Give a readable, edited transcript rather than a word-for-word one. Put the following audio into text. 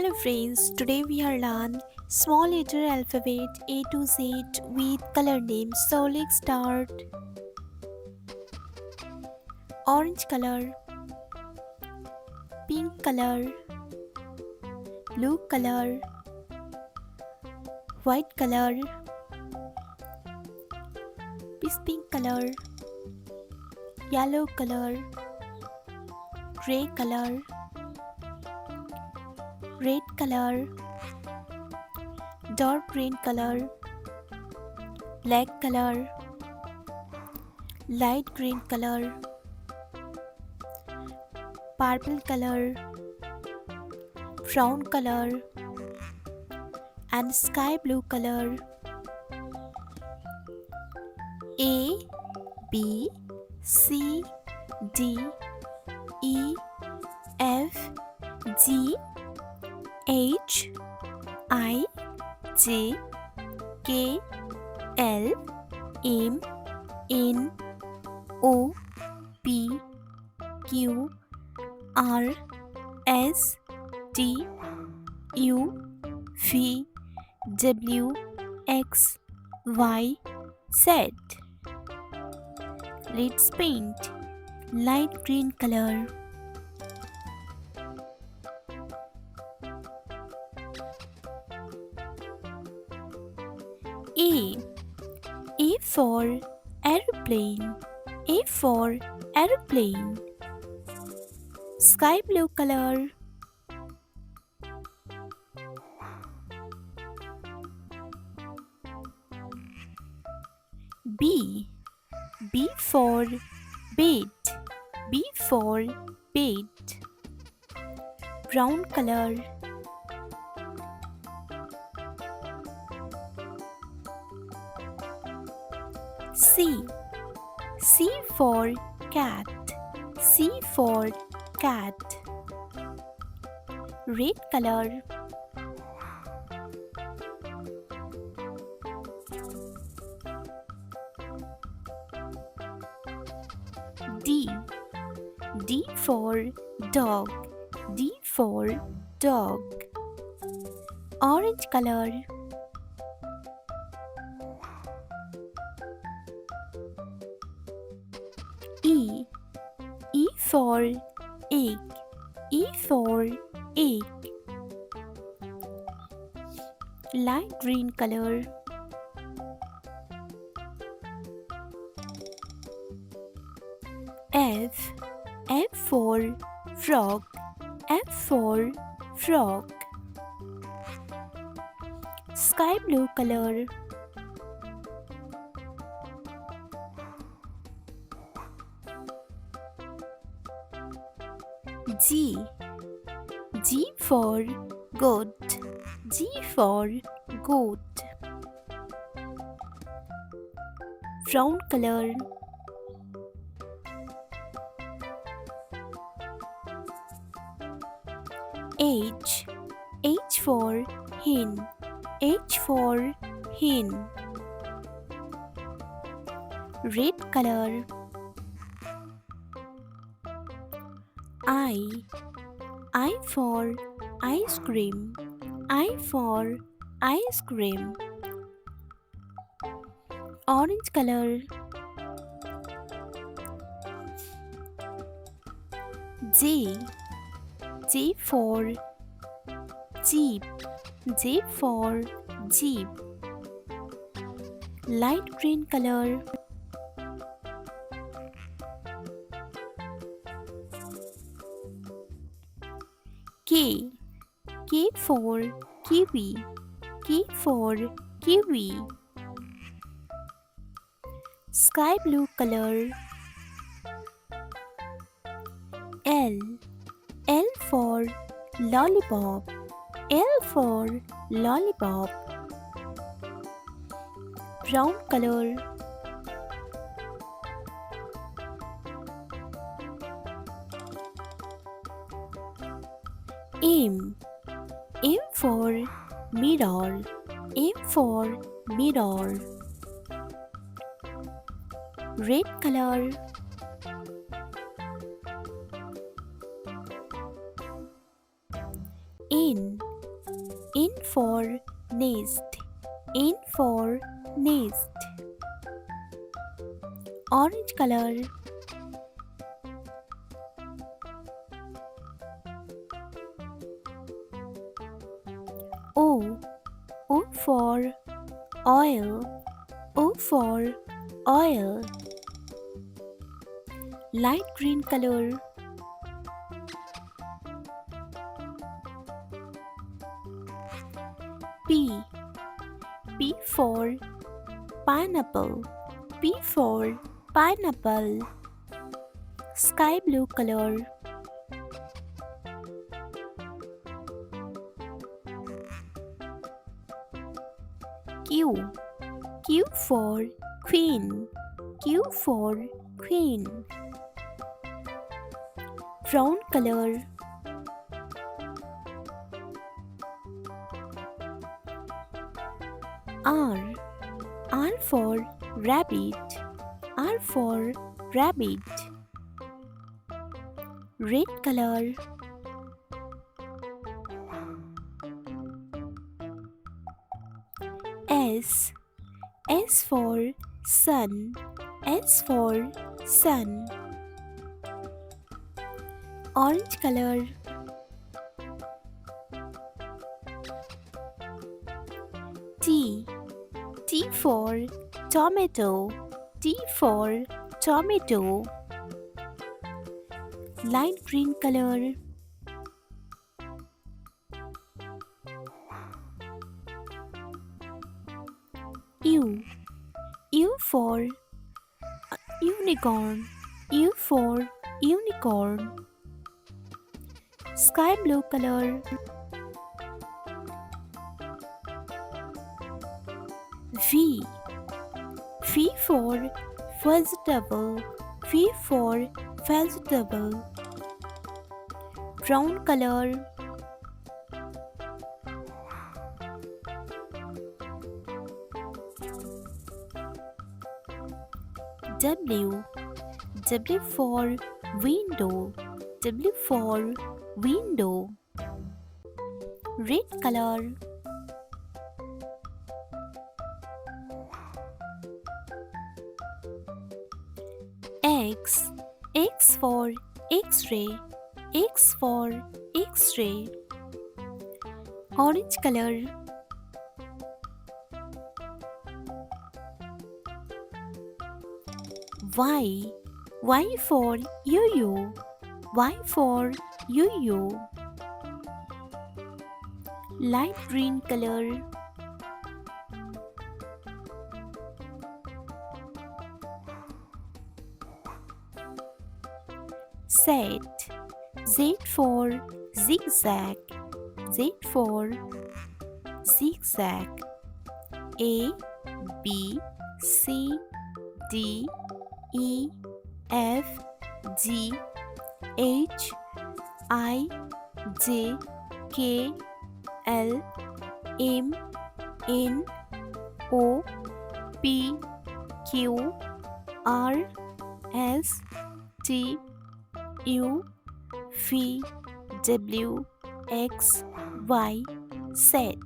Hello friends, today we are learn small letter alphabet A to Z with color names. So let's start. Orange color, pink color, blue color, white color, peach pink color, yellow color, gray color, red color, dark green color, black color, light green color, purple color, brown color, and sky blue color. A, B, C, D, E, F, G, H, I, J, K, L, M, N, O, P, Q, R, S, T, U, V, W, X, Y, Z. Let's paint light green color. A. A for aeroplane. A for aeroplane. Sky blue color. B. B for bed. B for bed. Brown color. C. C for cat. C for cat. Red color. D. D for dog. D for dog. Orange color. E. E for egg. E for egg. Light green color. F. F for frog. F for frog. Sky blue color. G. G for goat. G for goat. Brown color. H. H for hen. H for hen. Red color. I for ice cream. I for ice cream. Orange color. J. J for jeep. J for jeep. Light green color. K. K for kiwi. K for kiwi. Sky blue color. L. L for lollipop. L for lollipop. Brown color. M. M for mirror. M for mirror. Red color. N. N for nest. N for nest. Orange color. O. O for oil. O for oil. Light green color. P. P for pineapple. P for pineapple. Sky blue color. Q. Q for queen. Q for queen. Brown color. R. R for rabbit. R for rabbit. Red color. S. S for sun. S for sun. Orange color. T. T for tomato. T for tomato. Light green color. U. U for unicorn. U for unicorn. Sky blue color. V. V for vegetable. V for vegetable. Brown color. W. W for window. W for window. Red color. X. X for X-ray. X for X-ray. Orange color. Y. Y for yo-yo. Y for yo-yo. Light green color. Z. Z for zigzag. Z for zigzag. A, B, C, D, E, F, G, H, I, J, K, L, M, N, O, P, Q, R, S, T, U, V, W, X, Y, Z.